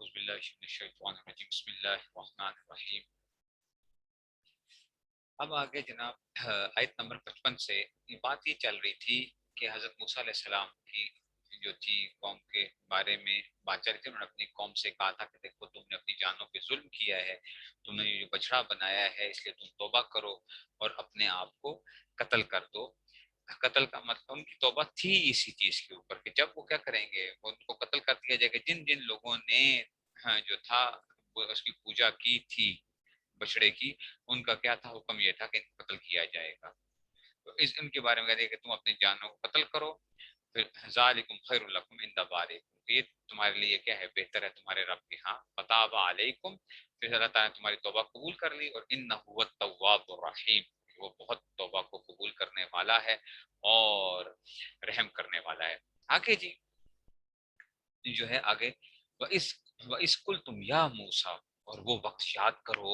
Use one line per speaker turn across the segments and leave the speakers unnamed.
اعوذ باللہ من الشیطان الرجیم بسم اللہ الرحمن الرحیم۔ اب آگے جناب آیت نمبر 55 سے یہ بات یہ چل رہی تھی کہ حضرت موسیٰ علیہ السلام کی جو تھی قوم کے بارے میں بات چل رہی تھی۔ انہوں نے اپنی قوم سے کہا تھا کہ دیکھو تم نے اپنی جانوں پہ ظلم کیا ہے، تم نے یہ بچڑا بنایا ہے، اس لیے تم توبہ کرو اور اپنے آپ کو قتل کر دو۔ قتل کا مطلب ان کی توبہ تھی اسی چیز کے اوپر کہ جب وہ کیا کریں گے، ان کو قتل کر دیا جائے گا۔ جن جن لوگوں نے جو تھا وہ اس کی پوجا کی تھی بچڑے کی، ان کا کیا تھا، حکم یہ تھا کہ ان کو قتل کیا جائے گا۔ تو ان کے بارے میں کہتے ہیں کہ تم اپنی جانوں کو قتل کرو، پھر ذالکم خیر لکم عند بارئکم، یہ تمہارے لیے کیا ہے، بہتر ہے تمہارے رب کے ہاں۔ فتاب علیکم، پھر اللہ تعالیٰ نے تمہاری توبہ قبول کر لی، اور انہ هو التواب الرحیم، وہ بہت توبہ کو قبول کرنے والا ہے اور رحم کرنے والا ہے۔ آگے جی جو ہے آگے وَإِذْ قُلْتُمْ يَا مُوسَىٰ، اور وہ وقت یاد کرو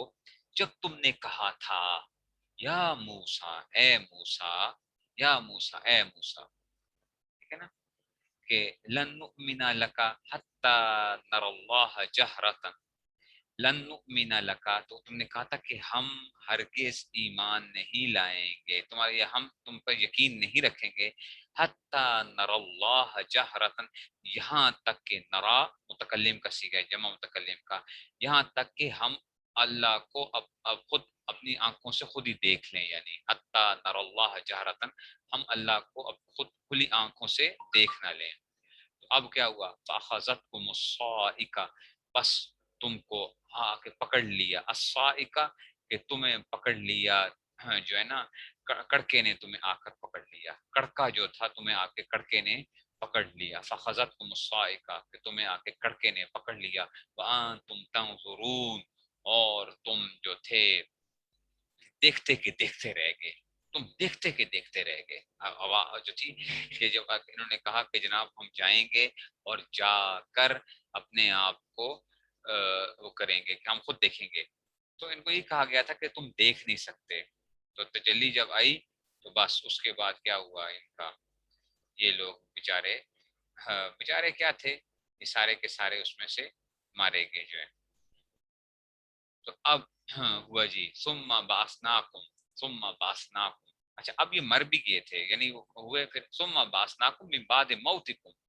جب تم نے کہا تھا یا موسیٰ، اے موسیٰ، یا موسیٰ اے موسیٰ، ٹھیک ہے نا، کہ لن نؤمن لک حتی نر اللہ جہرۃ، لن نؤمن لکا، تو تم نے کہا تھا کہ ہم ہرگز ایمان نہیں لائیں گے تمہارے، یا ہم تم پر یقین نہیں رکھیں گے، حتی نر اللہ جہرۃ، یہاں تک کہ نرا متکلم کا صیغہ ہے، جمع متکلم کا، یہاں تک کہ ہم اللہ کو اب خود اپنی آنکھوں سے خود ہی دیکھ لیں، یعنی حتی نر اللہ جہرۃ، ہم اللہ کو اب خود کھلی آنکھوں سے دیکھ نہ لیں۔ تو اب کیا ہوا، فاخذتکم الصاعقہ، بس تم کو آ کے پکڑ لیا، الصاعقہ کہ تمہیں پکڑ لیا، جو ہے نا کڑکے نے تمہیں آ کر پکڑ لیا، کڑکا جو تھا تمہیں آ کے کڑکے نے پکڑ لیا، فاخذتکم الصاعقہ کہ تمہیں آ کے کڑکے نے پکڑ لیا، وانتم تنظرون، اور تم جو تھے دیکھتے کہ دیکھتے رہ گئے، تم دیکھتے کہ دیکھتے رہ گئے۔ جو تھی کہ جب انہوں نے کہا کہ جناب ہم جائیں گے اور جا کر اپنے آپ کو وہ کریں گے کہ ہم خود دیکھیں گے، تو ان کو یہ کہا گیا تھا کہ تم دیکھ نہیں سکتے۔ تو تجلی جب آئی تو بس اس کے بعد کیا ہوا ان کا، یہ لوگ بیچارے، بیچارے کیا تھے، یہ سارے کے سارے اس میں سے مارے گئے جو ہے۔ تو اب ہوا جی ثم بعثناکم، ثم بعثناکم، اچھا اب یہ مر بھی گئے تھے، یعنی ہوئے پھر ثم بعثناکم من بعد موتکم،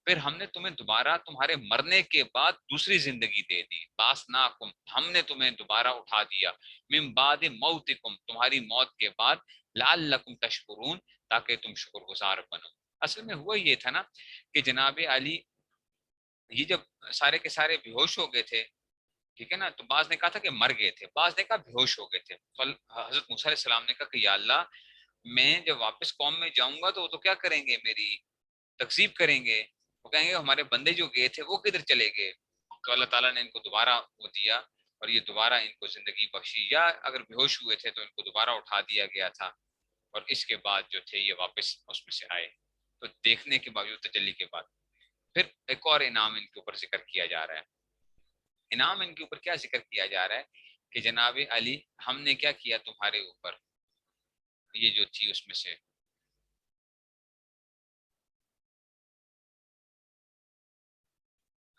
پھر ہم نے تمہیں دوبارہ تمہارے مرنے کے بعد دوسری زندگی دے دی، بعثناکم ہم نے تمہیں دوبارہ اٹھا دیا، من بعد موتکم تمہاری موت کے بعد، لعلکم تشکرون تاکہ تم شکر گزار بنو۔ اصل میں ہوا یہ تھا نا کہ جناب علی یہ جب سارے کے سارے بے ہوش ہو گئے تھے، ٹھیک ہے نا، تو بعض نے کہا تھا کہ مر گئے تھے، بعض نے کہا بے ہوش ہو گئے تھے، تو حضرت موسیٰ علیہ السلام نے کہا کہ یا اللہ میں جب واپس قوم میں جاؤں گا تو وہ تو کیا کریں گے، میری تکذیب کریں گے، وہ کہیں گے ہمارے بندے جو گئے تھے وہ کدھر چلے گئے۔ تو اللہ تعالیٰ نے ان کو دوبارہ وہ دیا اور یہ دوبارہ ان کو زندگی بخشی، یا اگر بے ہوش ہوئے تھے تو ان کو دوبارہ اٹھا دیا گیا تھا، اور اس کے بعد جو تھے یہ واپس اس میں سے آئے۔ تو دیکھنے کے باوجود، تجلی کے بعد، پھر ایک اور انعام ان کے اوپر ذکر کیا جا رہا ہے۔ انعام ان کے اوپر کیا ذکر کیا جا رہا ہے کہ جناب علی ہم نے کیا کیا تمہارے اوپر، یہ جو تھی اس میں سے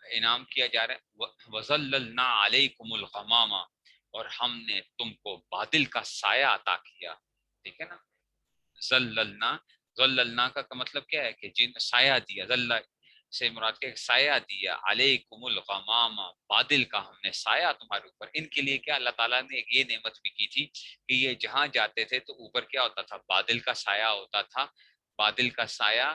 انعام کیا جا رہا ہے، وَظَلَّلْنَا عَلَيْكُمُ الْغَمَامَ، اور ہم نے تم کو بادل کا سایہ عطا کیا، ٹھیک ہے نا، ظللنا، ظللنا کا مطلب کیا ہے کہ جن سایہ دیا، ظل سے مراد کے سایہ دیا، علیکم الغمام بادل کا ہم نے سایہ تمہارے اوپر۔ ان کے لیے کیا اللہ تعالیٰ نے ایک یہ نعمت بھی کی تھی کہ یہ جہاں جاتے تھے تو اوپر کیا ہوتا تھا، بادل کا سایہ ہوتا تھا، بادل کا سایہ،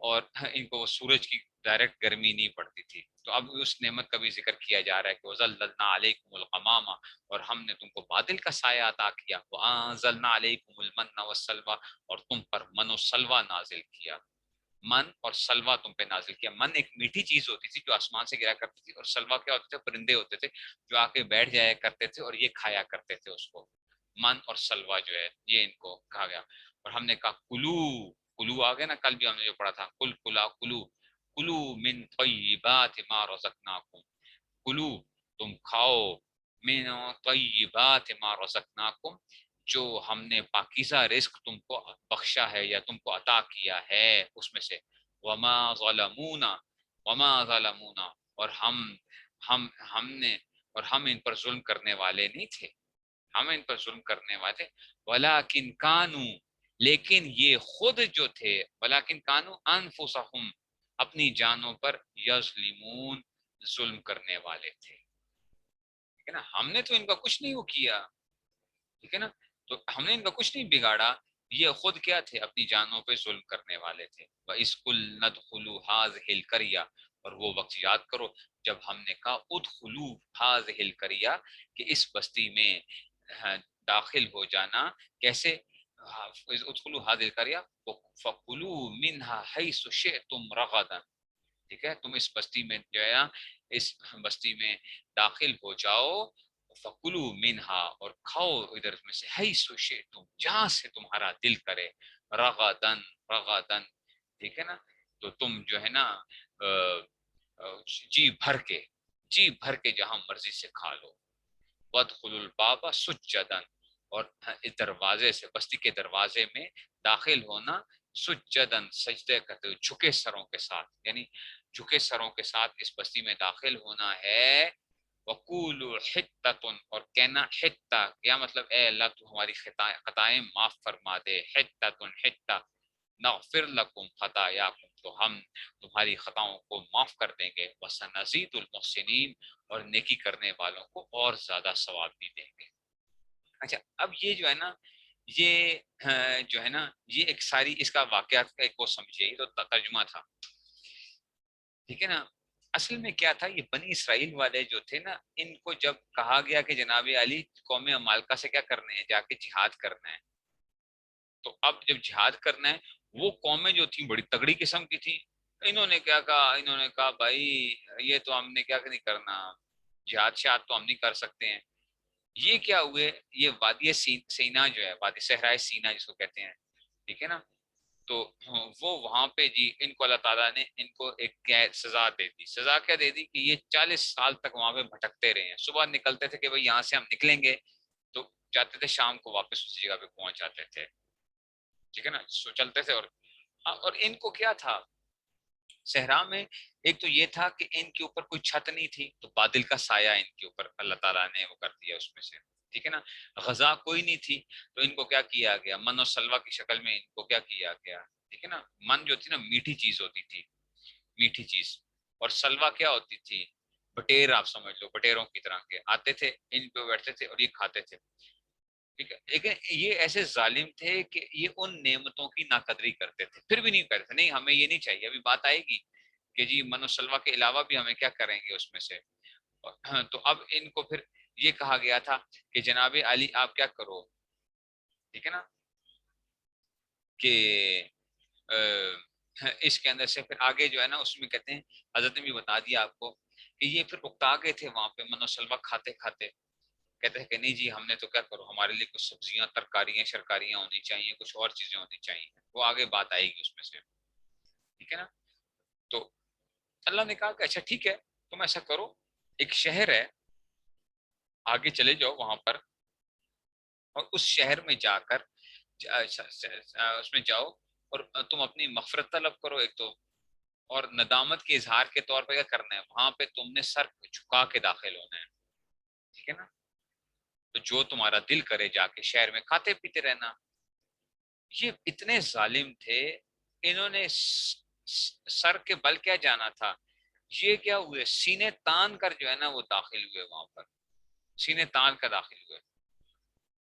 اور ان کو سورج کی ڈائریکٹ گرمی نہیں پڑتی تھی۔ تو اب اس نعمت کا بھی ذکر کیا جا رہا ہے کہ وَظَلَّلْنَا عَلَيْكُمُ الْغَمَامَ، اور ہم نے تم کو بادل کا سایہ عطا کیا، وَأَنزَلْنَا عَلَيْكُمُ الْمَنَّ وَالسَّلْوَىٰ، اور تم پر من و سلوہ نازل کیا، من اور سلوہ تم پہ نازل کیا۔ من ایک میٹھی چیز ہوتی تھی جو آسمان سے گرا کرتی تھی، اور سلوہ کیا ہوتے تھے، پرندے ہوتے تھے جو آ کے بیٹھ جایا کرتے تھے اور یہ کھایا کرتے تھے اس کو۔ من اور سلوہ جو ہے یہ ان کو کہا گیا، اور ہم نے کہا کلو، کلو آ گیا نا، کل بھی ہم نے جو پڑھا تھا، کل کلا کلو، کلو من طیبات ما رزقناکم، کلو تم کھاؤ، من طیبات ما رزقناکم جو ہم نے پاکیزہ رزق تم کو بخشا ہے یا تم کو عطا کیا ہے اس میں سے، وما ظلمونا، وما ظلمونا، اور ہم ہم نے اور ہم ان پر ظلم کرنے والے نہیں تھے، ہم ان پر ظلم کرنے والے، ولیکن کانو، لیکن یہ خود جو تھے، ولیکن کانو انفسہم، اپنی جانوں پر یظلمون، ظلم کرنے والے تھے، ٹھیک ہے نا. ہم نے تو ان کا کچھ نہیں وہ کیا، ٹھیک ہے نا، تو ہم نے ان کا کچھ نہیں بگاڑا، یہ خود کیا تھے، اپنی جانوں پہ ظلم کرنے والے تھے. وَإِذْ قُلْنَا ادْخُلُوا هَٰذِهِ الْقَرْيَةَ، اور وہ وقت یاد کرو جب ہم نے کہا ادخلوا هَٰذِهِ الْقَرْيَةَ، کہ اس بستی میں داخل ہو جانا. کیسے؟ ادخلوا هَٰذِهِ الْقَرْيَةَ فَكُلُوا مِنْهَا حَيْثُ شِئْتُمْ رَغَدًا، ٹھیک ہے، تم اس بستی میں جو ہے نا، اس بستی میں داخل ہو جاؤ، فکلو منہا، اور کھاؤ ادھر میں سے، حیث شئتم، جہاں سے تمہارا دل کرے، رغدن، رغدن، ٹھیک ہے نا. تو تم جو ہے نا جی بھر کے، جی بھر کے جہاں مرضی سے کھا لو. وادخلوا الباب سجدا، اور اس دروازے سے، بستی کے دروازے میں داخل ہونا، سجدن، سجدے کرتے ہوئے، جھکے سروں کے ساتھ، یعنی جھکے سروں کے ساتھ اس بستی میں داخل ہونا ہے. وقولوا حطۃ، اور کہنا حطہ، کیا مطلب؟ اے اللہ تو ہماری خطائیں معاف فرما دے. حطۃ، حطہ، نغفر لکم خطایاکم، تو ہم تمہاری خطاؤں کو معاف کر دیں گے. وسنزید المحسنین، اور نیکی کرنے والوں کو اور زیادہ ثواب بھی دیں گے. اچھا، اب یہ جو ہے نا، یہ جو ہے نا، یہ ایک ساری اس کا واقعات کا ایک وہ سمجھیے، یہ تو ترجمہ تھا، ٹھیک ہے نا. اصل میں کیا تھا، یہ بنی اسرائیل والے جو تھے نا، ان کو جب کہا گیا کہ جناب علی قوم مالکہ سے کیا کرنے ہیں، جا کے جہاد کرنا ہے، تو اب جب جہاد کرنا ہے، وہ قومیں جو تھیں بڑی تگڑی قسم کی تھیں. انہوں نے کیا کہا، انہوں نے کہا بھائی یہ تو ہم نے کیا نہیں کرنا، جہاد شہاد تو ہم نہیں کر سکتے ہیں. یہ کیا ہوئے، یہ وادی سینا جو ہے، وادی صحرائے سینا جس کو کہتے ہیں، ٹھیک ہے نا، تو وہ وہاں پہ جی ان کو اللہ تعالیٰ نے ان کو ایک سزا دے دی. سزا کیا دے دی کہ یہ 40 سال تک وہاں پہ بھٹکتے رہے ہیں. صبح نکلتے تھے کہ بھائی یہاں سے ہم نکلیں گے، تو جاتے تھے شام کو واپس اسی جگہ پہ پہنچ جاتے تھے، ٹھیک ہے نا. سو چلتے تھے. اور ان کو کیا تھا صحرا میں، ایک تو یہ تھا کہ ان کے اوپر کوئی چھت نہیں تھی، تو بادل کا سایہ ان کے اوپر اللہ تعالیٰ نے وہ کر دیا اس میں سے، ٹھیک ہے نا. غذا کوئی نہیں تھی، تو ان کو کیا کیا گیا، من و سلوا کی شکل میں ان کو کیا کیا گیا، ٹھیک ہے نا. من جو تھی نا میٹھی چیز ہوتی تھی، میٹھی چیز، اور سلوا کیا ہوتی تھی، بٹیر، آپ سمجھ لو بٹیروں کی طرح کے آتے تھے، ان پہ بیٹھتے تھے اور یہ کھاتے تھے، ٹھیک ہے. لیکن یہ ایسے ظالم تھے کہ یہ ان نعمتوں کی ناقدری کرتے تھے، پھر بھی نہیں کرتے، نہیں ہمیں یہ نہیں چاہیے. ابھی بات آئے گی کہ جی من و سلوا کے علاوہ بھی ہمیں کیا کریں گے اس میں سے. تو اب ان کو پھر یہ کہا گیا تھا کہ جناب علی آپ کیا کرو، ٹھیک ہے نا، کہ اس کے اندر سے پھر آگے جو ہے نا اس میں کہتے ہیں، حضرت نے بھی بتا دیا آپ کو کہ یہ پھر اکتا گئے تھے وہاں پہ من و سلوا کھاتے کھاتے. کہتے ہیں کہ نہیں جی ہم نے تو کیا کرو، ہمارے لیے کچھ سبزیاں، ترکاریاں، شرکاریاں ہونی چاہیے، کچھ اور چیزیں ہونی چاہیے. وہ آگے بات آئے گی اس میں سے، ٹھیک ہے نا. تو اللہ نے کہا کہ اچھا ٹھیک ہے، تم ایسا کرو، ایک شہر ہے، آگے چلے جاؤ وہاں پر، اور اس شہر میں جا کر اس میں جاؤ، اور تم اپنی مغفرت طلب کرو ایک تو، اور ندامت کے اظہار کے طور پہ کیا کرنا ہے، وہاں پہ تم نے سر جھکا کے داخل ہونا ہے، ٹھیک ہے نا. تو جو تمہارا دل کرے جا کے شہر میں کھاتے پیتے رہنا. یہ اتنے ظالم تھے، انہوں نے سر کے بل کیا جانا تھا، یہ کیا ہوئے، سینے تان کر جو ہے نا وہ داخل ہوئے وہاں پر، سینے تان کر داخل ہوئے،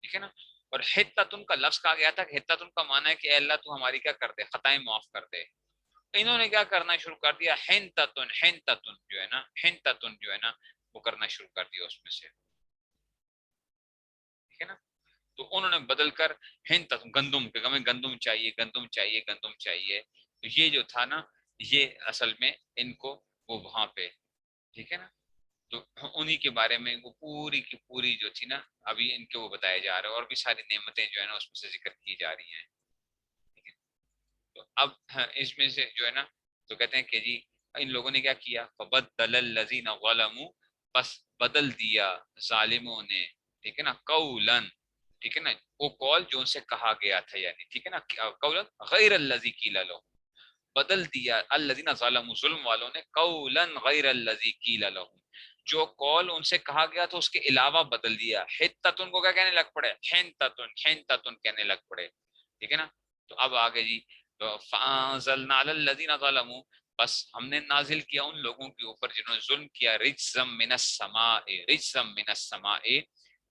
ٹھیک ہے نا. اور حتتن کا لفظ کہا گیا تھا کہ حتتن کا معنی ہے کہ اے اللہ تو ہماری کیا کر دے، خطائیں معاف کر دے. انہوں نے کیا کرنا شروع کر دیا، حنتتن، حنتتن جو ہے نا، حنتتن جو ہے نا وہ کرنا شروع کر دیا اس میں سے، ٹھیک ہے نا. تو انہوں نے بدل کر حنتتن، گندم کے، ہمیں گندم چاہیے، گندم چاہیے، گندم چاہیے. تو یہ جو تھا نا، یہ اصل میں ان کو وہ وہاں پہ، ٹھیک ہے نا. تو انہی کے بارے میں وہ پوری کی پوری جو تھی نا، ابھی ان کے وہ بتایا جا رہا ہے، اور بھی ساری نعمتیں جو ہے نا اس میں سے ذکر کی جا رہی ہیں، ٹھیک ہے. تو اب اس میں سے جو ہے نا، تو کہتے ہیں کہ جی ان لوگوں نے کیا کیا، فبدل الذین ظلموا، بس بدل دیا ظالموں نے، ٹھیک ہے نا، قولاً، ٹھیک ہے نا، وہ قول جو ان سے کہا گیا تھا، یعنی ٹھیک ہے نا، قولاً غیر الذی قیل لهم، بدل دیا الذین ظلموا، ظلم والوں نے، قولاً غیر الذی قیل لهم، جو قول ان سے کہا گیا تو اس کے علاوہ بدل دیا. حتتن کو کیا کہنے لگ پڑے؟ حنتتن. حنتتن کہنے لگ پڑے. ٹھیک ہے نا. تو اب آگے جی تو فانزلنا علی الذین ظلموا، بس ہم نے نازل کیا ان لوگوں کے اوپر جنہوں نے ظلم کیا، رجزم من السماء، رجزم من السماء.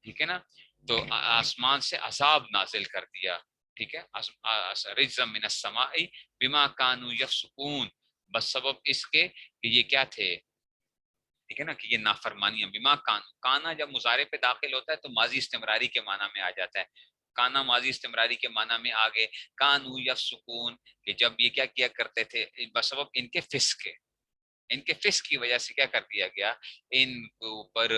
ٹھیک ہے نا. تو آسمان سے عذاب نازل کر دیا. ٹھیک ہے. رجزم من السماء بما کانوا یفسقون، بس سبب اس کے کہ یہ کیا تھے. ٹھیک ہے نا. کہ یہ نافرمانیاں. بما کانا جب مضارع پہ داخل ہوتا ہے تو ماضی استمراری کے معنی میں آ جاتا ہے. کانا ماضی استمراری کے معنی میں آگے کانو یفسقون، کہ جب یہ کیا کیا کرتے تھے بسبب ان کے فسق کے، ان کے فسق کی وجہ سے کیا کر دیا گیا ان کے اوپر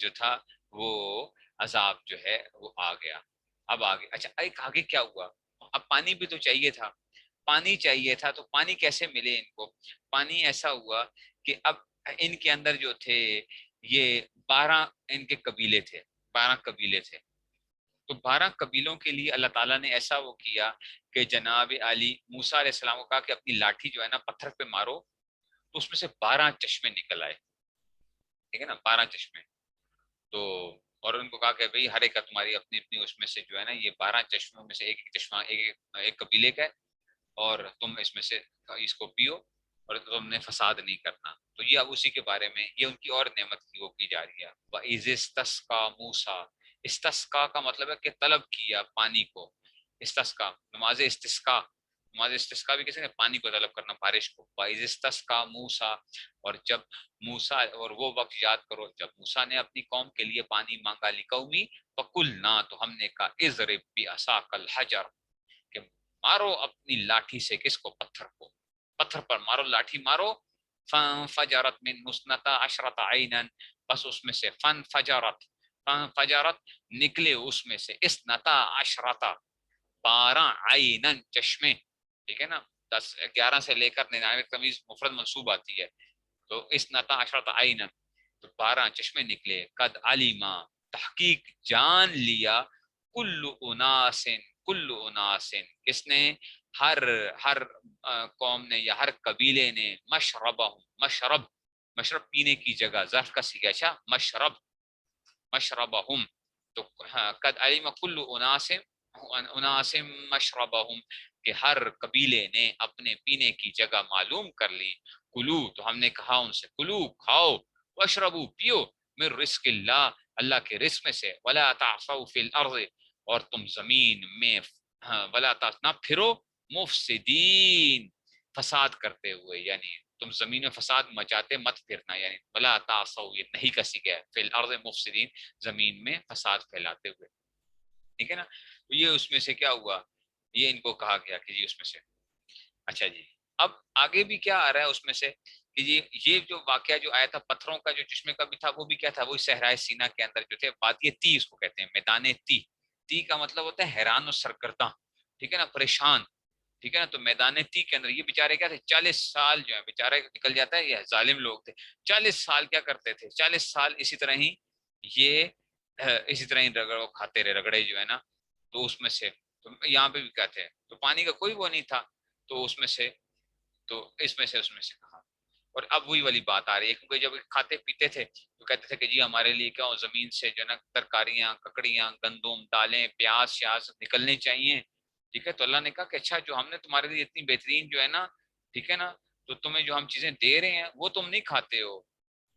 جو تھا وہ عذاب جو ہے وہ آ گیا. اب آگے اچھا ایک آگے کیا ہوا. اب پانی بھی تو چاہیے تھا. پانی چاہیے تھا تو پانی کیسے ملے ان کو. پانی ایسا ہوا کہ اب ان کے اندر جو تھے یہ 12 ان کے قبیلے تھے. 12 قبیلے تھے. تو 12 قبیلوں کے لیے اللہ تعالیٰ نے ایسا وہ کیا کہ جناب علی موسیٰ علیہ السلام کو کہا کہ اپنی لاٹھی جو ہے نا پتھر پہ مارو، تو اس میں سے 12 چشمے نکل آئے. ٹھیک ہے نا. 12 چشمے. تو اور ان کو کہا کہ بھئی ہر ایک کا تمہاری اپنی اپنی اس میں سے جو ہے نا یہ 12 چشموں میں سے ایک ایک چشمہ ایک قبیلے کا ہے، اور تم اس میں سے اس کو پیو اور تم نے فساد نہیں کرنا. تو یہ اب اسی کے بارے میں یہ ان کی اور نعمت کی وہ کی جا رہی ہے. وَإِذِ اسْتَسْقَىٰ مُوسَىٰ، استسقا کا مطلب ہے کہ طلب کیا پانی کو. استسقا نماز استسقا، نماز استسقا بھی کسی نے پانی کو طلب کرنا، بارش کو. وَإِذِ اسْتَسْقَىٰ مُوسَىٰ، اور جب موسیٰ، اور وہ وقت یاد کرو جب موسیٰ نے اپنی قوم کے لیے پانی مانگا. لِقَوْمِهِ فَقُلْنَا، تو ہم نے کہا اضرب بعصاک الحجر، کہ مارو اپنی لاٹھی سے کس کو؟ پتھر کو. پتھر پر مارو، لاٹھی مارو. فَانْفَجَرَتْ مِنْهُ اثْنَتَا عَشْرَةَ عَيْنًا، بس اس میں سے فَانْفَجَرَتْ نکلے اس میں سے اثنتا عشرتا 12 عینن چشمے. ٹھیک ہے نا. 11 سے لے کر 99 تمیز مفرد منصوب آتی ہے. تو اثنتا عشرتا عینن، تو 12 چشمے نکلے. قد علیما، تحقیق جان لیا. کل اناسن کس نے؟ ہر قوم نے یا ہر قبیلے نے. مشرب پینے کی جگہ. ظرف کا سیگا. اچھا مشربہم، تو قد علم کل اناس مشربہم، کہ ہر قبیلے نے اپنے پینے کی جگہ معلوم کر لی. کلو، تو ہم نے کہا ان سے کلو کھاؤ، واشربو پیو، من رزق اللہ، اللہ کے رزق میں سے. ولا تعثوا فی الارض، اور تم زمین میں ولا نہ پھرو مفسدین، فساد کرتے ہوئے. یعنی تم زمین میں فساد مچاتے مت پھرنا. یعنی ولا تعصوا، یہ نہیں کسی گیا فی الارض مفسدین، زمین میں فساد پھیلاتے ہوئے. ٹھیک ہے نا. تو یہ اس میں سے کیا ہوا، یہ ان کو کہا گیا کہ جی اس میں سے. اچھا جی اب آگے بھی کیا آ رہا ہے اس میں سے کہ جی یہ جو واقعہ جو آیا تھا پتھروں کا جو چشمے کا بھی تھا، وہ بھی کیا تھا، وہی صحرائے سینا کے اندر جو تھے وادی تی اس کو کہتے ہیں، میدان تی. تی کا مطلب ہوتا ہے حیران و سرگرداں. ٹھیک ہے نا. پریشان. ٹھیک ہے نا. تو میدان تی کے اندر یہ بیچارے کیا تھے، 40 سال جو ہے بیچارے نکل جاتا ہے، یہ ظالم لوگ تھے. 40 سال کیا کرتے تھے، 40 سال اسی طرح ہی یہ اسی طرح ہی کھاتے رہے رگڑے جو ہے نا. تو اس میں سے تو یہاں پہ بھی کیا تھے، تو پانی کا کوئی وہ نہیں تھا. تو اس میں سے تو اس میں سے کہا. اور اب وہی والی بات آ رہی ہے کیونکہ جب کھاتے پیتے تھے تو کہتے تھے کہ جی ہمارے لیے کیا ہو، زمین سے جو ہے نا ترکاریاں، ککڑیاں، گندم، دالیں، پیاز شیاز نکلنے چاہیے. ٹھیک ہے. تو اللہ نے کہا کہ اچھا جو ہم نے تمہارے لیے اتنی بہترین جو ہے نا، ٹھیک ہے نا، تو تمہیں جو ہم چیزیں دے رہے ہیں وہ تم نہیں کھاتے ہو.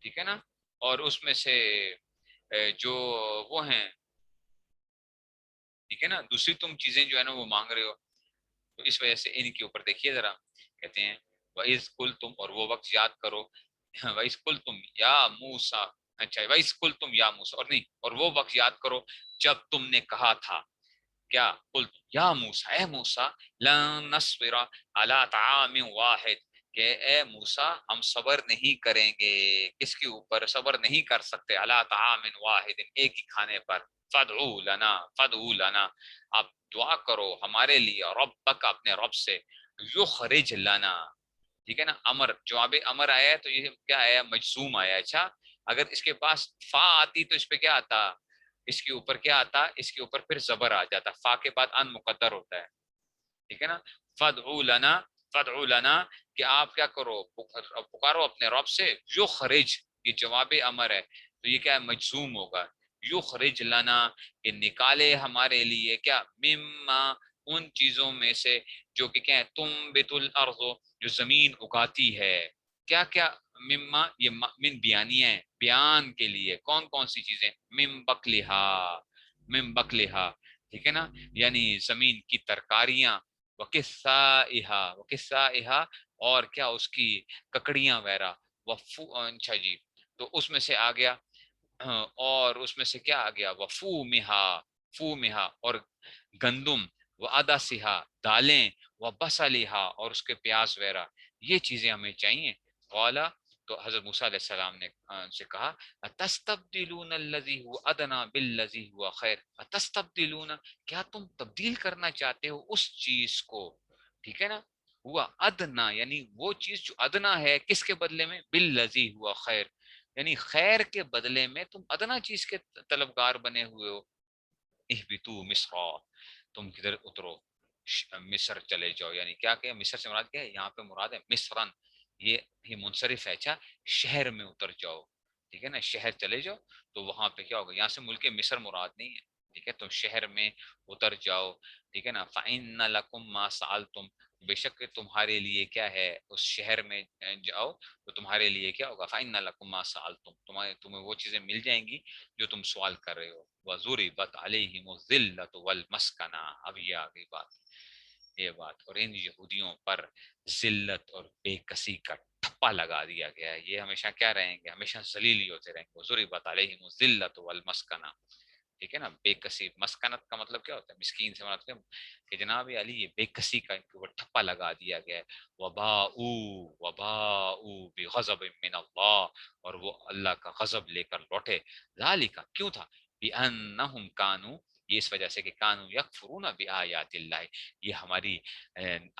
ٹھیک ہے نا. اور اس میں سے جو وہ ہیں، ٹھیک ہے نا، دوسری تم چیزیں جو ہے نا وہ مانگ رہے ہو. تو اس وجہ سے ان کے اوپر دیکھیے ذرا، کہتے ہیں وَإِذْ قُلْتُمْ، اور وہ وقت یاد کرو. وَإِذْ قُلْتُمْ یا موسیٰ، اچھا وَإِذْ قُلْتُمْ یا موسیٰ، اور نہیں، اور وہ وقت یاد کرو جب تم نے کہا تھا کیا، قُلْتُمْ یا موسیٰ، اے موسیٰ، لَن نَصْبِرَ عَلَىٰ طَعَامٍ وَاحِدٍ، کہ اے موسیٰ ہم صبر نہیں کریں گے، کس کے اوپر صبر نہیں کر سکتے، عَلَىٰ طَعَامٍ وَاحِدٍ، ایک ہی کھانے پر. فَادْعُوا لَنَا، آپ دعا کرو ہمارے لیے، ربک، اپنے رب سے، یخرج لنا. ٹھیک ہے نا. امر، جواب امر آیا ہے تو یہ کیا آیا، مجزوم آیا. اچھا اگر اس کے پاس فا آتی تو اس پہ کیا آتا، اس کے اوپر کیا آتا، اس کے اوپر پھر زبر آ جاتا، فا کے بعد ان مقدر ہوتا ہے. ٹھیک ہے نا. فادعوا لنا کہ آپ کیا کرو، پکارو اپنے رب سے، یخرج، یہ جواب امر ہے تو یہ کیا ہے؟ مجزوم ہوگا. یخرج لنا، کہ نکالے ہمارے لیے، کیا؟ مما، ان چیزوں میں سے جو کہ کیا ہے؟ تنبت الارض، جو زمین اگاتی ہے. کیا کیا؟ مما، یہ من بیانیہ ہے، بیان کے لیے. کون کون سی چیزیں؟ من بقلہا، من بقلہا، ٹھیک ہے نا، یعنی زمین کی ترکاریاں. وقصائہا، وقصائہا، اور کیا؟ اس کی ککڑیاں وغیرہ. اچھا جی، تو اس میں سے آ گیا. اور اس میں سے کیا آ گیا؟ وفومہا، فومہا، اور گندم. وعدسہا، دالیں. وبصلہا، اور اس کے پیاز وغیرہ. یہ چیزیں ہمیں چاہیے. قالا، تو حضرت موسیٰ علیہ السلام نے سے کہا اتستبدلون الذی هو ادنی بالذی هو خیر، اتستبدلون، کیا تم تبدیل کرنا چاہتے ہو اس چیز کو، ٹھیک ہے نا، ہوا ادنا، یعنی وہ چیز جو ادنا ہے، کس کے بدلے میں؟ بالذی ہوا خیر، یعنی خیر کے بدلے میں تم ادنا چیز کے طلبگار بنے ہوئے ہو. اہبطوا مصر، تم کدھر اترو، مصر چلے جاؤ. یعنی کیا کہ مصر سے مراد کیا ہے یہاں پہ؟ مراد ہے مصرن، یہ منصرف ہے. اچھا، شہر میں اتر جاؤ، ٹھیک ہے نا، شہر چلے جاؤ. تو وہاں پہ کیا ہوگا؟ یہاں سے ملک مصر مراد نہیں ہے، ٹھیک ہے، تو شہر میں اتر جاؤ، ٹھیک ہے نا. فَإِنَّ لَكُمْ مَا سَأَلْتُمْ، بے شک تمہارے لیے کیا ہے؟ اس شہر میں جاؤ تو تمہارے لیے کیا ہوگا؟ فَإِنَّ لَكُمْ مَا سَأَلْتُمْ، تمہیں وہ چیزیں مل جائیں گی جو تم سوال کر رہے ہو. وَضُرِبَتْ عَلَيْهِمُ الذِّلَّةُ وَالْمَسْكَنَةُ، اب یہ آگئی بات، یہ بات، اور ان یہودیوں پر ذلت اور بے کسی کا ٹھپا لگا دیا گیا ہے. یہ ہمیشہ کیا رہیں گے؟ ہمیشہ ذلیل ہی ہوتے رہیں گے. وَضُرِبَتْ عَلَيْهِمُ الذِّلَّةُ وَالْمَسْكَنَةُ، ٹھیک ہے نا، بے کسی. مسکنت کا مطلب کیا ہوتا ہے؟ مسکین سے مراد کیا؟ کہ جناب علی یہ بے کسی کا ان کے اوپر ٹھپا لگا دیا گیا ہے. وباؤ بغضب من اللہ، اور وہ اللہ کا غضب لے کر لوٹے. ذالک، کیوں تھا؟ بأنہم کانوا، یہ اس وجہ سے کہ کانوا یکفرون بآیات اللہ، یہ ہماری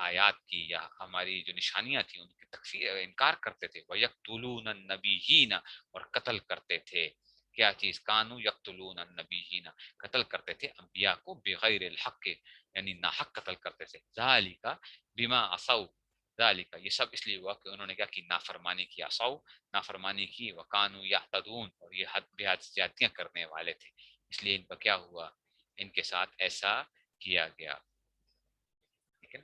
آیات کی یا ہماری جو نشانیاں تھیں ان کی تکفیر، انکار کرتے تھے. ویقتلون النبیین، اور قتل کرتے تھے. کیا چیز؟ کانو یقتلون النبیین، قتل کرتے تھے انبیاء کو بغیر الحق، یعنی ناحق قتل کرتے تھے. ذالک بما عصوا، ذالک، یہ سب اس لیے ہوا کہ انہوں نے کیا کی؟ نافرمانی کی. عصوا، نافرمانی کی. وکانو یعتدون، اور یہ حد بے حد زیادتیاں کرنے والے تھے، اس لیے ان پر کیا ہوا؟ ان کے ساتھ ایسا کیا گیا. ٹھیک ہے،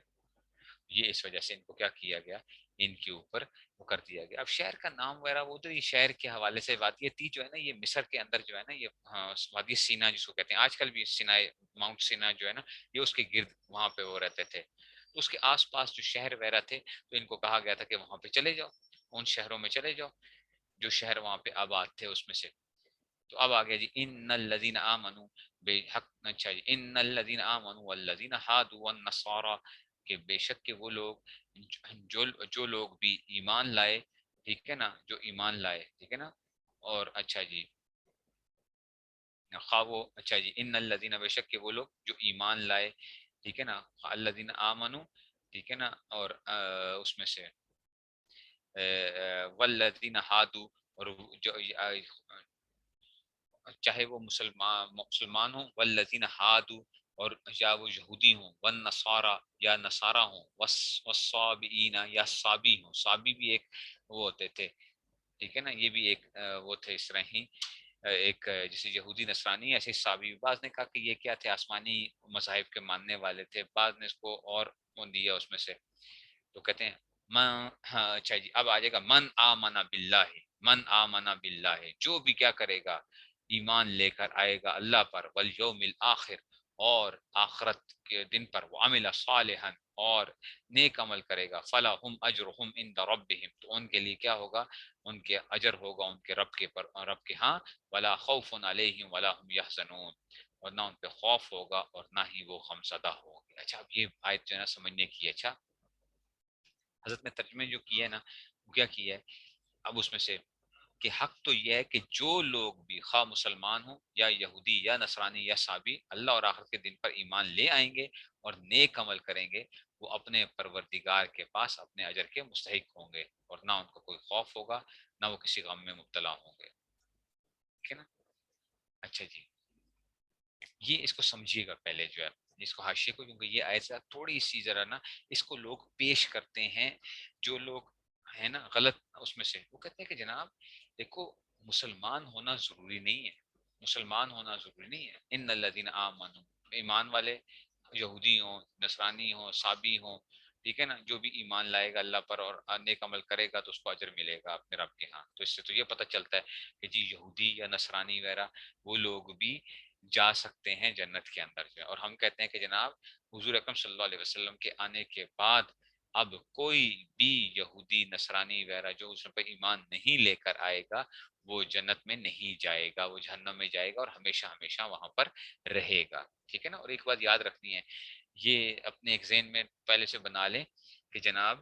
یہ اس وجہ سے ان کو کیا کیا گیا؟ ان کے اوپر وہ کر دیا گیا. اب شہر کا نام وغیرہ وہ تو یہ شہر کے حوالے سے بات، یہ تھی جو ہے نا، یہ مصر کے اندر جو ہے نا، یہ وادی سینا جس کو کہتے ہیں آج کل بھی، سینا، ماؤنٹ سینا جو ہے نا، یہ اس کے گرد وہاں پہ وہ رہتے تھے. تو اس کے آس پاس جو شہر وغیرہ تھے تو ان کو کہا گیا تھا کہ وہاں پہ چلے جاؤ، ان شہروں میں چلے جاؤ جو شہر وہاں پہ آباد تھے اس میں سے. تو اب آگیا جی ان الذین آمنوا، بے حق، اچھا جی، ان الذین آمنوا والذین ہادوا والنصارى، کہ بے شک کہ وہ لوگ جو لوگ بھی ایمان لائے، ٹھیک ہے نا، جو ایمان لائے، ٹھیک ہے نا. اور اچھا جی، خواہ، اچھا جی، ان الذین، بے شک کہ وہ لوگ جو ایمان لائے، ٹھیک ہے نا، الذین آمنوا، ٹھیک ہے نا، اور اس میں سے والذین ہادوا، اور جو چاہے وہ مسلمان ہوں، والذین ہادوا، اور یا وہ یہودی ہوں، والنصارى، یا نصارہ ہوں، والصابئین، یا صابی ہوں. صابی بھی ایک وہ ہوتے تھے، ٹھیک ہے نا، یہ بھی ایک وہ تھے اس طرح ہی، ایک جیسے یہودی نصرانی، ایسے صابی. بعض نے کہا کہ یہ کیا تھے؟ آسمانی مذاہب کے ماننے والے تھے. بعض نے اس کو اور دیا اس میں سے، تو کہتے ہیں من، ہاں اچھا جی، اب آ جائے گا من آمن باللہ، من آمن باللہ، جو بھی کیا کرے گا؟ ایمان لے کر آئے گا اللہ پر، والیوم الآخر، اور آخرت کے دن پر، وعمل صالحا، اور نیک عمل کرے گا، فلہم اجرہم عند ربہم، تو ان کے لیے کیا ہوگا؟ ان کے اجر ہوگا ان کے رب کے ہاں. ولا خوف علیہم ولا هم یحزنون، اور نہ ان پہ خوف ہوگا اور نہ ہی وہ غمزدہ ہوں گے. اچھا، اب یہ آیت جو ہے نا سمجھنے کی ہے. اچھا، حضرت نے ترجمے جو کیا ہے نا، وہ کیا کیا ہے اب اس میں سے، کہ حق تو یہ ہے کہ جو لوگ بھی خواہ مسلمان ہوں یا یہودی یا نصرانی یا صابی، اللہ اور آخرت کے دن پر ایمان لے آئیں گے اور نیک عمل کریں گے، وہ اپنے پروردگار کے پاس اپنے اجر کے مستحق ہوں گے، اور نہ ان کو کوئی خوف ہوگا، نہ وہ کسی غم میں مبتلا ہوں گے. ٹھیک ہے نا. اچھا جی، یہ اس کو سمجھیے گا پہلے جو ہے اس کو حاشیے کو، کیونکہ یہ آیت تھوڑی سی ذرا نا اس کو لوگ پیش کرتے ہیں، جو لوگ ہے نا غلط اس میں سے، وہ کہتے ہیں کہ جناب دیکھو مسلمان ہونا ضروری نہیں ہے، مسلمان ہونا ضروری نہیں ہے، ان الذین آمنوا، ایمان والے یہودی ہوں، نصرانی ہوں، صابی ہوں، ٹھیک ہے نا، جو بھی ایمان لائے گا اللہ پر اور نیک عمل کرے گا تو اس کو اجر ملے گا اپنے رب کے ہاں. تو اس سے تو یہ پتہ چلتا ہے کہ جی یہودی یا نصرانی وغیرہ وہ لوگ بھی جا سکتے ہیں جنت کے اندر جو ہے. اور ہم کہتے ہیں کہ جناب حضور اکرم صلی اللہ علیہ وسلم کے آنے کے بعد اب کوئی بھی یہودی نصرانی وغیرہ جو اس پر ایمان نہیں لے کر آئے گا وہ جنت میں نہیں جائے گا، وہ جہنم میں جائے گا اور ہمیشہ ہمیشہ وہاں پر رہے گا. ٹھیک ہے نا. اور ایک بات یاد رکھنی ہے، یہ اپنے ایک ذہن میں پہلے سے بنا لیں کہ جناب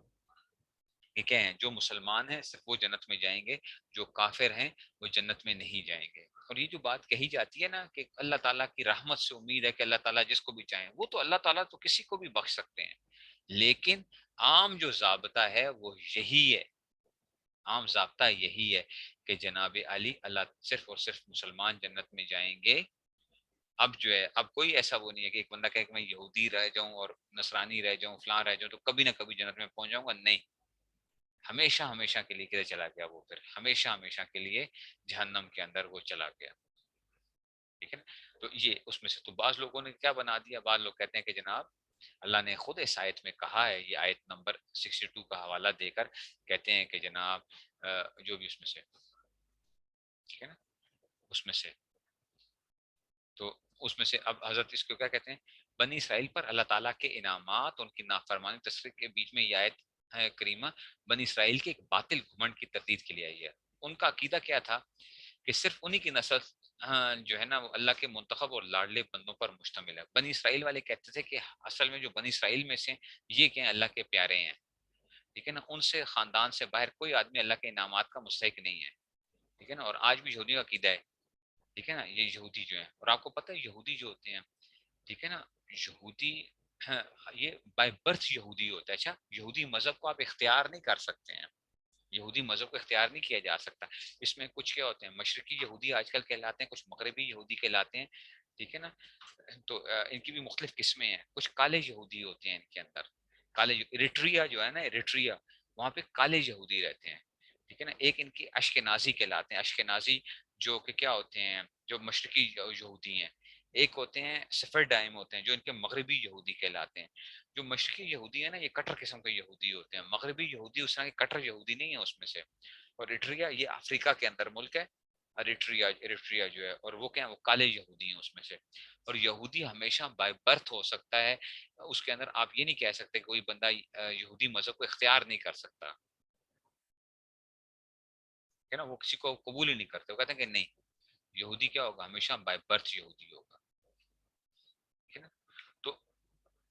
یہ کیا ہیں، جو مسلمان ہیں صرف وہ جنت میں جائیں گے، جو کافر ہیں وہ جنت میں نہیں جائیں گے. اور یہ جو بات کہی جاتی ہے نا کہ اللہ تعالیٰ کی رحمت سے امید ہے کہ اللہ تعالیٰ جس کو بھی چاہیں، وہ تو اللہ تعالیٰ تو کسی کو بھی بخش سکتے ہیں، لیکن عام جو ضابطہ ہے وہ یہی ہے، عام ضابطہ یہی ہے کہ جناب علی اللہ صرف اور صرف مسلمان جنت میں جائیں گے. اب جو ہے اب کوئی ایسا وہ نہیں ہے کہ ایک بندہ کہے کہ میں یہودی رہ جاؤں اور نصرانی رہ جاؤں فلاں رہ جاؤں تو کبھی نہ کبھی جنت میں پہنچ جاؤں گا، نہیں، ہمیشہ ہمیشہ کے لیے کدھر چلا گیا وہ، پھر ہمیشہ ہمیشہ کے لیے جہنم کے اندر وہ چلا گیا. ٹھیک ہے نا. تو یہ اس میں سے تو بعض لوگوں نے کیا بنا دیا، بعض لوگ کہتے ہیں کہ جناب اللہ نے خود اس آیت میں کہا ہے، یہ آیت نمبر 62 کا حوالہ دے کر کہتے ہیں کہ جناب جو بھی اس میں سے، ٹھیک ہے نا، اس میں سے تو اس میں سے اب حضرت اس کو کیا کہتے ہیں، بنی اسرائیل پر اللہ تعالیٰ کے انعامات، ان کی نافرمانی تصریح کے بیچ میں یہ آیت ہے کریمہ بنی اسرائیل کے ایک باطل گھمنڈ کی تردید کے لیے آئی ہے. ان کا عقیدہ کیا تھا کہ صرف انہی کی نسل جو ہے نا وہ اللہ کے منتخب اور لاڈلے بندوں پر مشتمل ہے. بنی اسرائیل والے کہتے تھے کہ اصل میں جو بنی اسرائیل میں سے یہ کیا ہیں، اللہ کے پیارے ہیں، ٹھیک ہے نا، ان سے خاندان سے باہر کوئی آدمی اللہ کے انعامات کا مستحق نہیں ہے. ٹھیک ہے نا. اور آج بھی یہودیوں کا عقیدہ ہے، ٹھیک ہے نا، یہ یہودی جو ہیں، اور آپ کو پتہ ہے یہودی جو ہوتے ہیں، ٹھیک ہے نا، یہودی ہاں، یہ بائی برتھ یہودی ہوتا ہے. اچھا یہودی مذہب کو آپ اختیار نہیں کر سکتے ہیں، یہودی مذہب کو اختیار نہیں کیا جا سکتا. اس میں کچھ کیا ہوتے ہیں، مشرقی یہودی آج کل کہلاتے ہیں، کچھ مغربی یہودی کہلاتے ہیں، ٹھیک ہے نا. تو ان کی بھی مختلف قسمیں ہیں. کچھ کالے یہودی ہوتے ہیں ان کے اندر، کالے ایریٹریا جو ہے نا، ایریٹریا وہاں پہ کالے یہودی رہتے ہیں، ٹھیک ہے نا. ایک ان کی اشکنازی کہلاتے ہیں، اشکنازی جو کہ کیا ہوتے ہیں، جو مشرقی یہودی ہیں. ایک ہوتے ہیں سفرڈائم ہوتے ہیں جو ان کے مغربی یہودی کہلاتے ہیں. جو مشرقی یہودی ہے نا یہ کٹر قسم کے یہودی ہوتے ہیں، مغربی یہودی اس طرح کے کٹر یہودی نہیں ہے اس میں سے. اور ایریٹریا یہ افریقہ کے اندر ملک ہے، ایریٹریا جو ہے، اور وہ کیا ہے، وہ کالے یہودی ہیں اس میں سے. اور یہودی ہمیشہ بائی برتھ ہو سکتا ہے، اس کے اندر آپ یہ نہیں کہہ سکتے کہ کوئی بندہ یہودی مذہب کو اختیار نہیں کر سکتا ہے نا، وہ کسی کو قبول ہی نہیں کرتے، وہ کہتے ہیں کہ نہیں یہودی کیا ہوگا، ہمیشہ بائی برتھ یہودی ہوگا. ٹھیک ہے نا. تو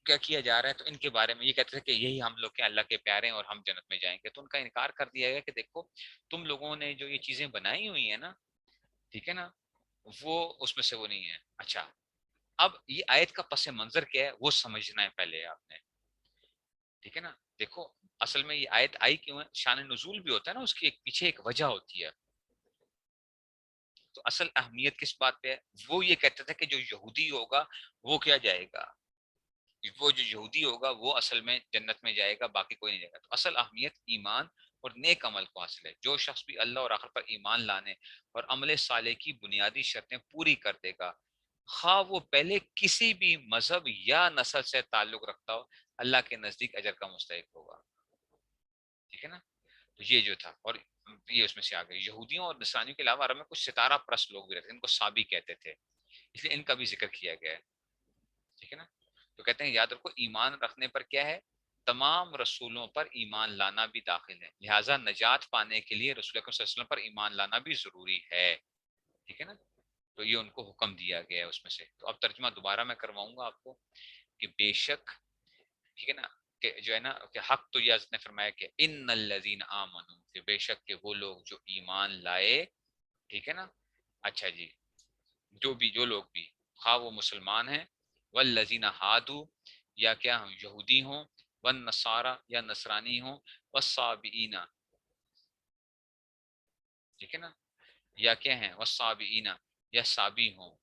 کیا کیا جا رہا ہے، تو ان کے بارے میں یہ کہتے تھے کہ یہی ہم لوگ کے اللہ کے پیارے ہیں اور ہم جنت میں جائیں گے. تو ان کا انکار کر دیا گیا کہ دیکھو تم لوگوں نے جو یہ چیزیں بنائی ہوئی ہیں نا، ٹھیک ہے نا، وہ اس میں سے وہ نہیں ہے. اچھا اب یہ آیت کا پس منظر کیا ہے وہ سمجھنا ہے پہلے آپ نے، ٹھیک ہے نا. دیکھو اصل میں یہ آیت آئی کیوں ہے، شان نزول بھی ہوتا ہے نا، اس کی ایک پیچھے ایک وجہ ہوتی ہے. تو اصل اہمیت کس بات پہ ہے، وہ یہ کہتے تھے کہ جو یہودی ہوگا وہ کیا جائے گا، وہ جو یہودی ہوگا وہ اصل میں جنت میں جائے گا، باقی کوئی نہیں جائے گا. تو اصل اہمیت ایمان اور نیک عمل کو حاصل ہے. جو شخص بھی اللہ اور آخر پر ایمان لانے اور عمل صالح کی بنیادی شرطیں پوری کر دے گا، خواہ وہ پہلے کسی بھی مذہب یا نسل سے تعلق رکھتا ہو، اللہ کے نزدیک اجر کا مستحق ہوگا. ٹھیک ہے نا. تو یہ جو تھا، اور یہ اس میں سے آ گئے. یہودیوں اور نصرانیوں کے علاوہ عرب میں کچھ ستارہ پرست لوگ بھی رہتے ہیں، ان کو صابی کہتے تھے، اس لیے ان کا بھی ذکر کیا گیا ہے. ٹھیک ہے نا. تو کہتے ہیں یاد رکھو ایمان رکھنے پر کیا ہے، تمام رسولوں پر ایمان لانا بھی داخل ہے، لہٰذا نجات پانے کے لیے رسول اکرم صلی اللہ علیہ وسلم پر ایمان لانا بھی ضروری ہے. ٹھیک ہے نا. تو یہ ان کو حکم دیا گیا ہے اس میں سے. تو اب ترجمہ دوبارہ میں کرواؤں گا آپ کو کہ بے شک، ٹھیک ہے نا، کہ جو ہے نا کہ حق تو یہ نے فرمایا کہ ان الذین آمنوا، کہ بے شک کہ وہ لوگ جو ایمان لائے، ٹھیک ہے نا. اچھا جی، جو لوگ بھی، خواہ وہ مسلمان ہیں، والذین ہادو یا کیا ہوں یہودی ہوں، والنصارى یا نصرانی ہوں، والصابئین، ٹھیک ہے نا، یا کیا ہیں والصابئین یا صابی ہوں.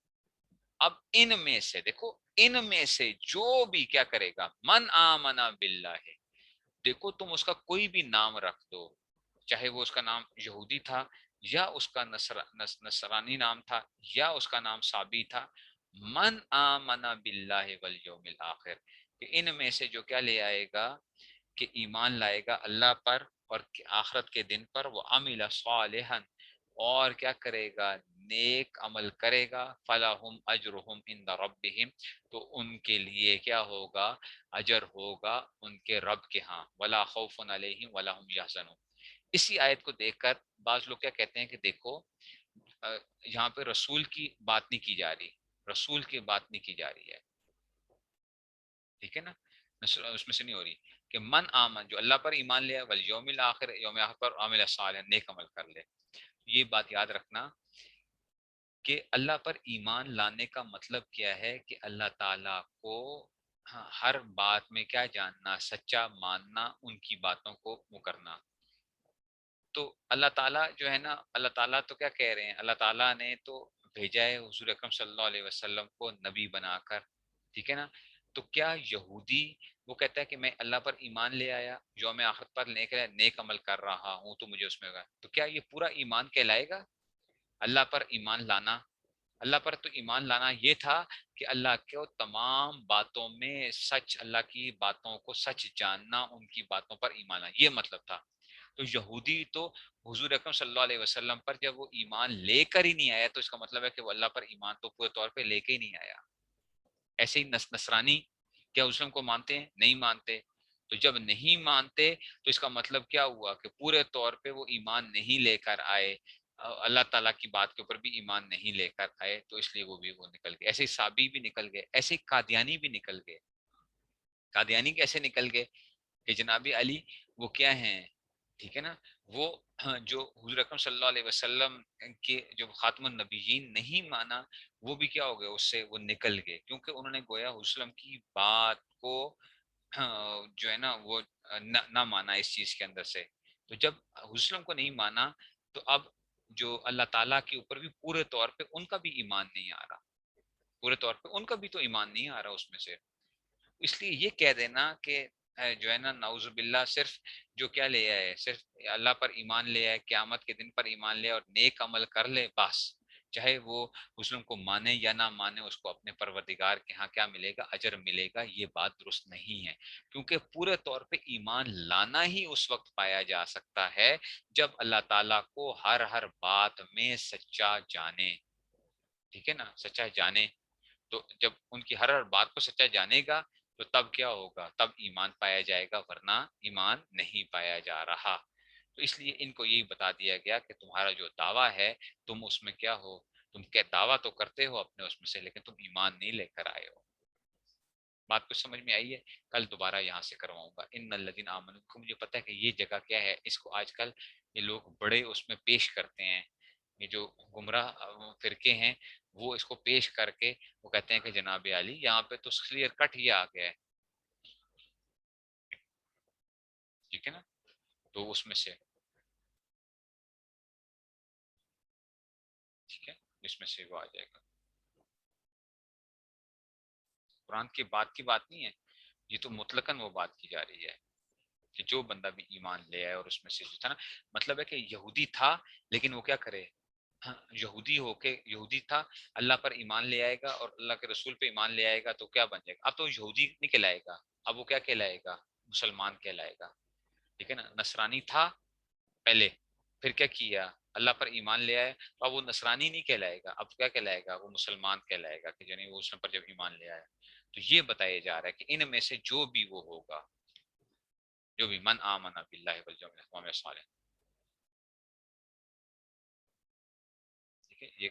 اب ان میں سے دیکھو، ان میں سے جو بھی کیا کرے گا، من آمنا باللہ، دیکھو تم اس کا کوئی بھی نام رکھ دو، چاہے وہ اس کا نام یہودی تھا یا اس کا نصرانی نام تھا یا اس کا نام صابی تھا، من آمن باللہ والیوم الآخر، کہ ان میں سے جو کیا لے آئے گا، کہ ایمان لائے گا اللہ پر اور آخرت کے دن پر، وہ عمل صالحا، اور کیا کرے گا، نیک عمل کرے گا، فلہم اجرہم عند ربہم، تو ان کے لیے کیا ہوگا، اجر ہوگا ان کے رب کے ہاں، ولا خوف علیہم ولا هم یحزنون۔ اسی آیت کو دیکھ کر بعض لوگ کیا کہتے ہیں کہ دیکھو یہاں پہ رسول کی بات نہیں کی جا رہی، رسول کی بات نہیں کی جا رہی ہے، ٹھیک ہے نا، اس میں سے نہیں ہو رہی کہ من آمن، جو اللہ پر ایمان لے، والیوم الآخر، یوم آخر پر عامل صالح، نیک عمل کر لے۔ یہ بات یاد رکھنا کہ اللہ پر ایمان لانے کا مطلب کیا ہے، کہ اللہ تعالیٰ کو ہر بات میں کیا جاننا، سچا ماننا، ان کی باتوں کو وہ کرنا۔ تو اللہ تعالیٰ جو ہے نا، اللہ تعالیٰ تو کیا کہہ رہے ہیں، اللہ تعالیٰ نے تو بھیجا ہے حضور اکرم صلی اللہ علیہ وسلم کو نبی بنا کر، ٹھیک ہے نا، تو کیا یہودی وہ کہتا ہے کہ میں اللہ پر ایمان لے آیا، یوم آخرت پر نیک عمل کر رہا ہوں، تو مجھے اس میں ہوگا، تو کیا یہ پورا ایمان کہلائے گا؟ اللہ پر ایمان لانا، اللہ پر تو ایمان لانا یہ تھا کہ اللہ کو تمام باتوں میں سچ، اللہ کی باتوں کو سچ جاننا، ان کی باتوں پر ایمان لانا، یہ مطلب تھا۔ تو یہودی تو حضور اکرم صلی اللہ علیہ وسلم پر جب وہ ایمان لے کر ہی نہیں آیا، تو اس کا مطلب ہے کہ وہ اللہ پر ایمان تو پورے طور پہ لے کے ہی نہیں آیا۔ ایسے ہی نصرانی کیا مسلم کو مانتے ہیں؟ نہیں مانتے۔ تو جب نہیں مانتے تو اس کا مطلب کیا ہوا کہ پورے طور پہ وہ ایمان نہیں لے کر آئے، اللہ تعالیٰ کی بات کے اوپر بھی ایمان نہیں لے کر آئے، تو اس لیے وہ بھی وہ نکل گئے۔ ایسے ہی صابی بھی نکل گئے، ایسے ہی قادیانی بھی نکل گئے۔ قادیانی کیسے نکل گئے کہ جناب علی وہ کیا ہیں، ٹھیک ہے نا، وہ جو حضور اکرم صلی اللہ علیہ وسلم کے جو خاتم النبیین نہیں مانا، وہ بھی کیا ہو گئے، اس سے وہ نکل گئے، کیونکہ انہوں نے گویا حضور وسلم کی بات کو جو ہے نا وہ نہ مانا اس چیز کے اندر سے۔ تو جب حضور وسلم کو نہیں مانا، تو اب جو اللہ تعالیٰ کے اوپر بھی پورے طور پہ ان کا بھی ایمان نہیں آ رہا، پورے طور پہ ان کا بھی تو ایمان نہیں آ رہا اس میں سے۔ اس لیے یہ کہہ دینا کہ جو ہے نا نعوذ باللہ صرف جو کیا لے آئے، صرف اللہ پر ایمان لے آئے، قیامت کے دن پر ایمان لے اور نیک عمل کر لے، بس چاہے وہ مسلم کو مانے یا نہ مانے، اس کو اپنے پروردگار کے ہاں کیا ملے گا، اجر ملے گا، یہ بات درست نہیں ہے۔ کیونکہ پورے طور پہ ایمان لانا ہی اس وقت پایا جا سکتا ہے جب اللہ تعالیٰ کو ہر بات میں سچا جانے، ٹھیک ہے نا، سچا جانے۔ تو جب ان کی ہر بات کو سچا جانے گا تو تب کیا ہوگا، تب ایمان پایا جائے گا، ورنہ ایمان نہیں پایا جا رہا۔ تو اس لیے ان کو یہی بتا دیا گیا کہ تمہارا جو دعویٰ ہے، تم اس میں کیا ہو، تم کیا دعویٰ تو کرتے ہو اپنے اس میں سے، لیکن تم ایمان نہیں لے کر آئے ہو۔ بات کچھ سمجھ میں آئی ہے؟ کل دوبارہ یہاں سے کرواؤں گا ان الذین آمنوا کو۔ مجھے پتا ہے کہ یہ جگہ کیا ہے، اس کو آج کل یہ لوگ بڑے اس میں پیش کرتے ہیں، یہ جو گمراہ فرقے ہیں وہ اس کو پیش کر کے وہ کہتے ہیں کہ جناب علی یہاں پہ تو کلیئر کٹ ہی آ گیا ہے، ٹھیک ہے نا، تو اس میں سے ٹھیک ہے، اس میں سے وہ آ جائے گا۔ قرآن کی بات نہیں ہے، یہ تو مطلقاً وہ بات کی جا رہی ہے کہ جو بندہ بھی ایمان لے آئے، اور اس میں سے جو تھا نا، مطلب ہے کہ یہودی تھا لیکن وہ کیا کرے، ہاں یہودی ہو کے، یہودی تھا، اللہ پر ایمان لے آئے گا اور اللہ کے رسول پہ ایمان لے آئے گا، تو کیا بن جائے گا، اب تو یہودی نہیں کہلائے گا، اب وہ کیا کہلائے گا، مسلمان کہلائے گا، ٹھیک ہے نا۔ نصرانی تھا پہلے، پھر کیا کیا، اللہ پر ایمان لے آئے، تو اب وہ نصرانی نہیں کہلائے گا، اب کیا کہلائے گا، وہ مسلمان کہلائے گا، کہ یعنی وہ اس پر جب ایمان لے آیا۔ تو یہ بتایا جا رہا ہے کہ ان میں سے جو بھی وہ ہوگا، جو بھی من آمن باللہ والیوم الآخر، ٹھیک ہے، یہ